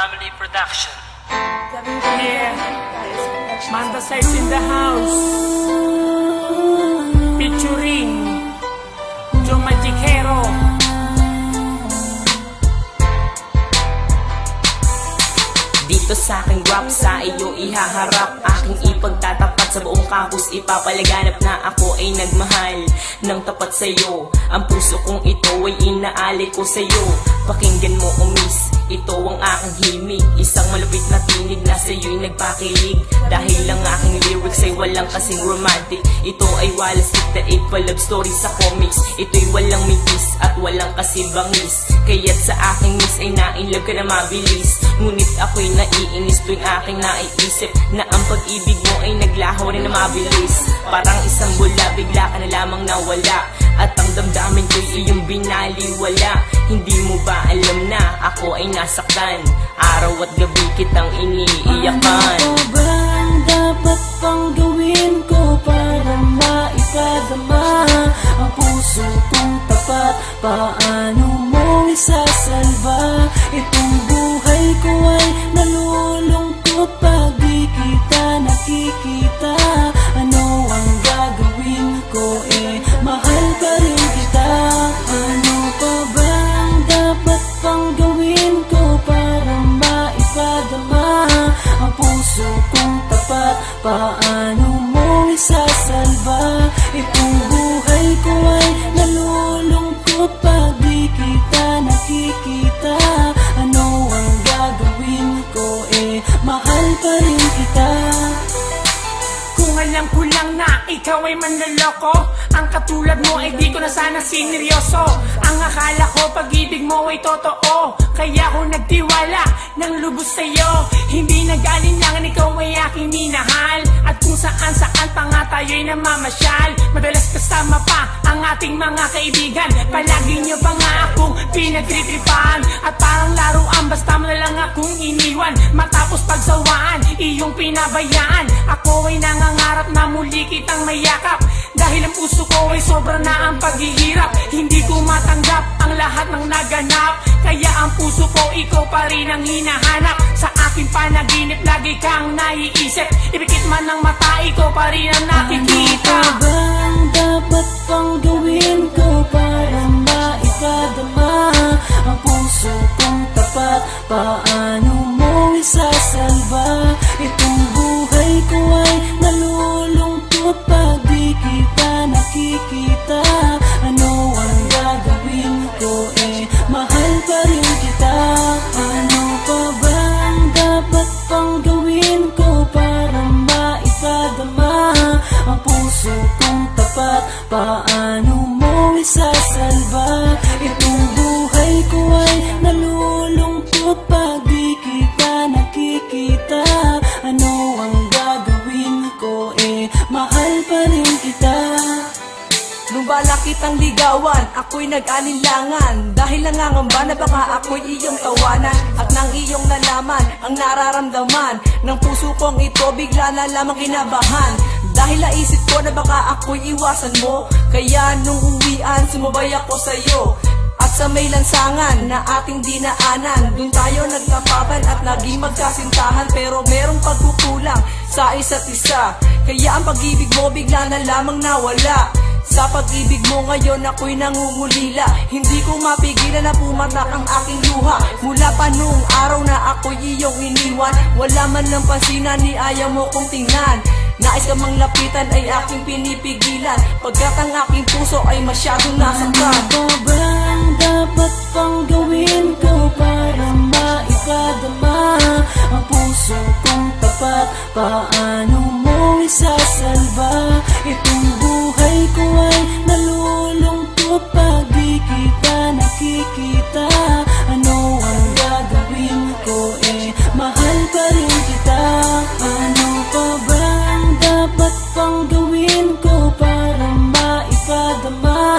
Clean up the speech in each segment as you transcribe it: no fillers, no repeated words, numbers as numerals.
Family Production. Yeah, Manda Size in the house, featuring Joe Magicero. Dito sa aking rap, sa iyo ihaharap, aking ipagtatapat sa buong campus, ipapalaganap na ako ay nagmahal ng tapat sa iyo. Ang puso kong ito ay inaalay ko sa iyo. Pakinggan mo o miss, ito ang aking himig, isang malupit na tinig na sa iyo'y nagpakilig. Dahil ang aking lyrics ay walang kasing romantic, ito ay walang stick pa love story sa comics. Ito'y walang mitis at walang kasibangis, kaya't sa aking miss ay nainlove ka na mabilis. Ngunit ako'y naiinis tuwing aking naiisip na ang pag-ibig mo ay naglaho rin na mabilis. Parang isang bula, bigla ka na lamang nawala, at ang damdamin ko'y iyong binaliwala. Hindi mo ba alam na ako ay nasaktan? Araw at gabi kitang iniiyakan. Ano ba ang dapat pang gawin ko para maipadama ang puso kong tapat? Paano mo isasalba itong buhay ko ay nalulungkot pag di kita nakikita? Ano ang gagawin ko? Mahal pa rin kita. Ano pa ba ang dapat pang gawin ko para maipadama ang puso kong tapat? Paano mo isasalba itong buhay ko ay nalulungkot pag di kita nakikita? Ano ang gagawin ko? Mahal pa rin kita. Kung alam ko lang na ikaw ay manloloko, ang katulad mo ay di ko na sana sineryoso. Ang akala ko pag-ibig mo ay totoo, kaya ako nagtiwala ng lubos sa'yo. Hindi nag-alinlangan, ikaw ay aking minahal, at kung saan-saan pa nga tayo'y namamasyal. Madalas kasama pa ang ating mga kaibigan, palagi nyo pa nga akong pinagtritripan, at parang laruan basta mo na lang akong iniwan. Matapos pagsawaan, iyong pinabayaan, ako ay nangangarap na muli kitang mayakap. Dahil ang puso ko ay sobra na ang paghihirap, hindi ko matanggap ang lahat ng naganap. Kaya ang puso ko, ikaw pa rin ang hinahanap. Sa aking panaginip, lagi kang naiisip, ipikit man ng mata, ikaw pa rin ang nakikita. Ano ba ang dapat pang gawin ko para maipadama ang puso kong tapat? Paano mo isasalba itong buhay ko ay nalulungkot pag di kita nakikita? Ano ang gagawin ko? Mahal pa rin kita. Ano pa ba ang dapat pang gawin ko para maipadama ang puso kong tapat? Paano mo isasalba itong buhay ko ay nalulungkot pag di kita nakikita? Ano ang gagawin ko? Mahal pa rin kita. Nung bala kitang ligawan, ako'y nag-alinlangan, dahil nangangamba na baka ako'y iyong tawanan. At nang iyong nalaman ang nararamdaman ng puso kong ito, bigla na lamang kinabahan. Dahil naisip ko na baka ako'y iwasan mo, kaya nung uwian sumabay ako sa'yo. At sa may lansangan na ating dinaanan, dun tayo nagkapaban at naging magkasintahan. Pero merong pagkukulang sa isa't isa, kaya ang pag-ibig mo bigla na lamang nawala. Sa pag-ibig mo ngayon ako'y nangungulila, hindi ko mapigilan na pumatak ang aking luha. Mula pa noong araw na ako'y iyong iniwan, wala man lang pansinan ni ayaw mo kong tingnan. Nais ka mang lapitan ay aking pinipigilan, pagkat ang aking puso ay masyadong nasaktan. Ano ba ang dapat pang gawin ko para maipadama ang puso kong tapat? Paano mo isasalba itong buhay ko ay nalulungkot pag di kita nakikita? Ano ang gagawin ko? Mahal pa rin kita. Ano pa ba ang dapat pang gawin ko para maipadama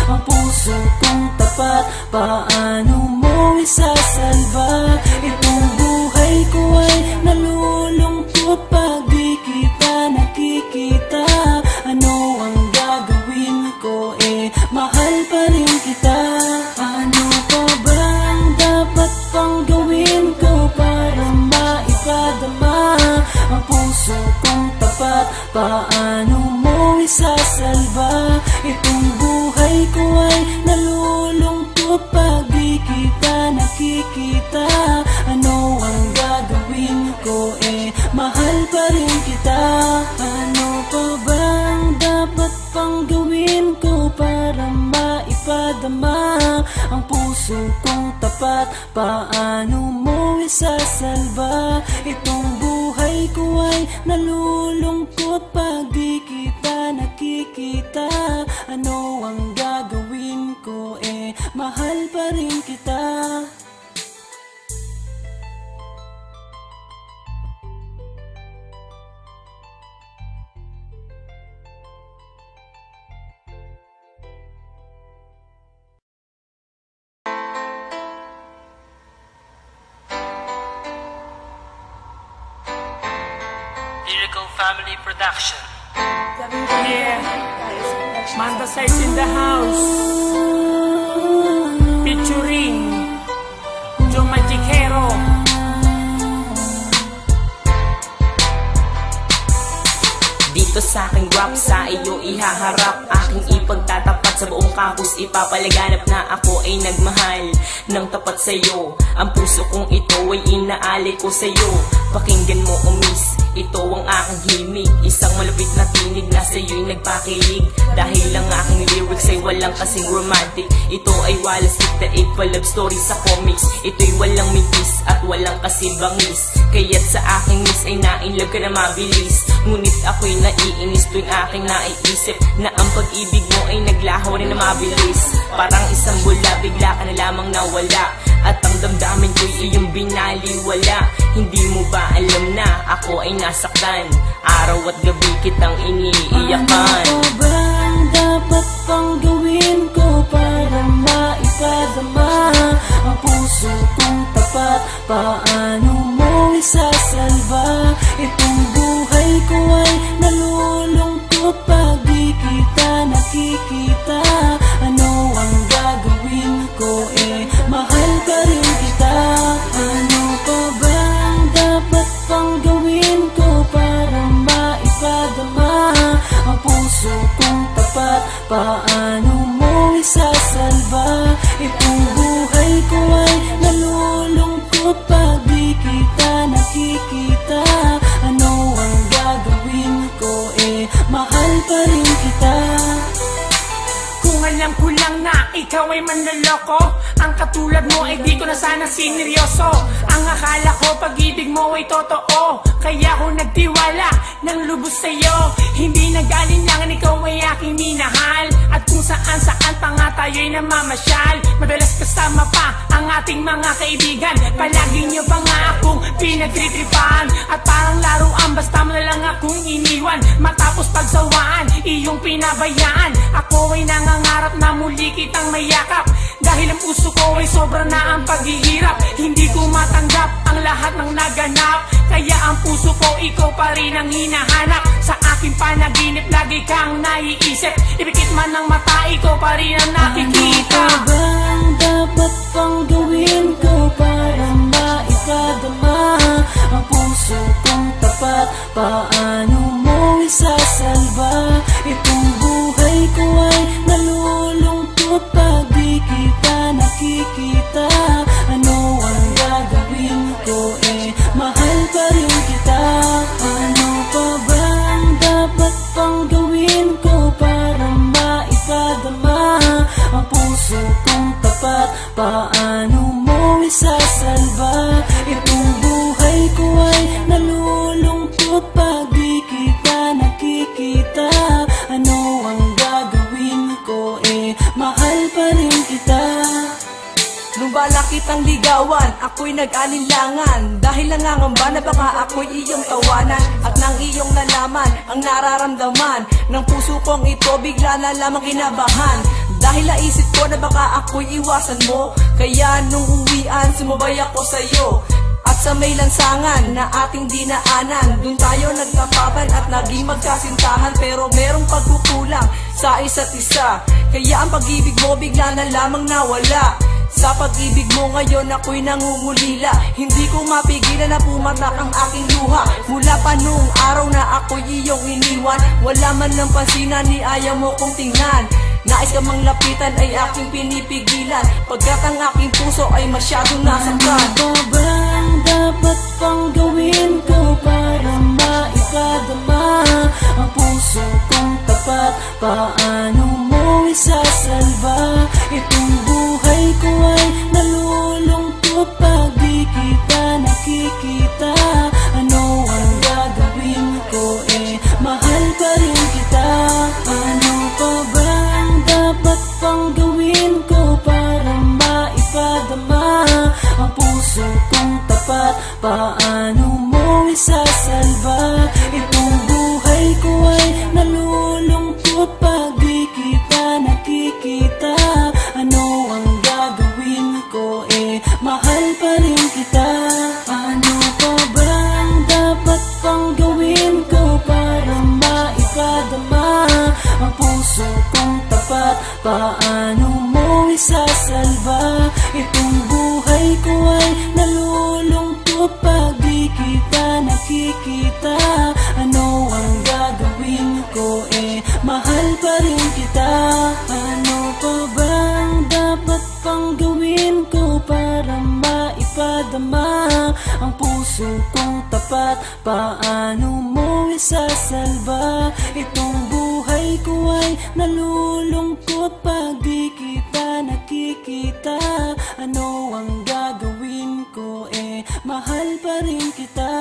ang puso kong tapat? Paano mo isasalba itong buhay ko ay nalulungkot pag di kita nakikita? Ano ang gagawin ko? Mahal pa rin kita. Ano pa ba ang dapat pang gawin ko para paano mo isasalba? Itong buhay ko ay nalulungkot pag di kita nakikita. Ano ang gagawin ko, mahal pa rin kita. Ano pa bang dapat pang gawin ko para maipadama ang puso kong tapat? Paano mo isasalba? Itong buhay ko ay nalulungkot pag di kita nakikita. Ano ang gagawin ko, mahal pa rin kita. Lyrical Family Production. Yeah, Manda Size in the house, featuring Joe Magicero. Dito sa aking rap, sa iyo ihaharap, aking ipagtatapat sa buong campus. Ipapalaganap na ako ay nagmahal ng tapat sa'yo. Ang puso kong ito ay inaalay ko sa'yo. Pakinggan mo, miss, ito ang aking himig. Isang malapit na tinig na sa'yo'y nagpakilig. Dahil ang aking lyrics ay walang kasing romantic. Ito ay walang stick pa love story sa comics. Ito'y walang mitis at walang kasing bangis. Kaya't sa aking miss ay nainlove ka na mabilis. Ngunit ako'y naiinis tuwing aking naiisip na ang pag-ibig mo ay naglaho rin na mabilis. Parang isang bula, bigla ka na lamang nawala. At ang damdamin ko'y iyong binaliwala. Hindi mo ba alam na ako ay nasaktan? Araw at gabi kitang iniiyakan. Ano pa bang dapat pang gawin ko para maipadama ang puso kong tapat? Paano mo isasalba? Itong buhay ko ay nalulungkot pag di kita nakikita. Ano ang gagawin ko, mahal pa rin kita. Ano pa bang dapat pang gawin ko para maipadama ang puso kong tapat? Paano mo isasalba? Itong buhay ko ay nalulungkot pag di kita nakikita. Ano ang gagawin ko, mahal pa rin kita. Kung alam ko lang na ikaw ay manloloko, ang katulad mo ay di ko na sana sineryoso. Ang akala ko pag-ibig mo ay totoo, kaya ako nagtiwala ng lubos sa'yo. Hindi nag-alinlangan, ikaw ay aking minahal. At kung saan-saan pa nga tayo'y namamasyal. Madalas kasama pa ang ating mga kaibigan. Palagi nyo pa nga akong pinagtritripan. At parang laruan, basta mo na lang akong iniwan. Matapos pagsawaan, iyong pinabayaan. Ako ay nangangarap na muli kitang mayakap. Dahil ang puso ko ay sobra na ang paghihirap. Hindi ko matanggap ang lahat ng naganap. Kaya ang puso ko, ikaw pa rin ang hinahanap. Sa aking panaginip, lagi kang naiisip. Ipikit man ng mata, ikaw pa rin ang nakikita. Ano pa bang dapat pang gawin ko para maipadama ang puso kong tapat? Paano mo isasalba? Itong buhay ko ay nalulungkot pag di kita nakikita. Ano ang gagawin ko, mahal pa rin kita. Ano pa bang dapat pang gawin ko para maipadama ang puso kong tapat? Paano mo isasalba? Itong buhay ko ay nalulungkot pag di kita nakikita. Ano ang gagawin ko, mahal pa rin kita. Nung bala kitang ligawan, ako'y nag-alinlangan. Dahil nangangamba na baka ako'y iyong tawanan. At nang iyong nalaman, ang nararamdaman ng puso kong ito, bigla na lamang kinabahan. Dahil naisip ko na baka ako'y iwasan mo, kaya nung uwian, sumabay ako sa'yo. At sa may lansangan na ating dinaanan, dun tayo nagkapapan at naging magkasintahan. Pero merong pagkukulang sa isa't isa, kaya ang pag-ibig mo bigla na lamang nawala. Sa pag-ibig mo ngayon ako'y nangungulila. Hindi ko mapigilan na pumatak ang aking luha. Mula pa noong araw na ako'y iyong iniwan, wala man lang pansinan ni ayaw mo kong tingnan. Nais ka mang lapitan ay aking pinipigilan, pagkat ang aking puso ay masyadong nasaktan. Ano ba bang dapat pang gawin ko para maipadama ang puso kong tapat? Paano mo isasalba itong buhay ko ay nalulungkot pag di kita nakikita? Ano ang gagawin ko, mahal pa rin kita. Ano pa ba ang dapat pang gawin ko para maipadama ang puso kong tapat? Paano mo isasalba itong buhay ko ay nalulungkot pag di kita nakikita? Ano ang gagawin ko, mahal pa rin kita. Ano pa ba ang dapat pang gawin ko para maipadama ang puso kong tapat? Paano mo isasalba itong buhay ko ay nalulungkot pag di kita nakikita? Ano ang gagawin ko, mahal pa rin kita. Ano pa ba ang dapat pang gawin ko para maipadama ang puso kong tapat? Paano mo isasalba itong buhay ko ay nalulungkot pag di kita nakikita? Ano ang gagawin ko, mahal pa rin kita.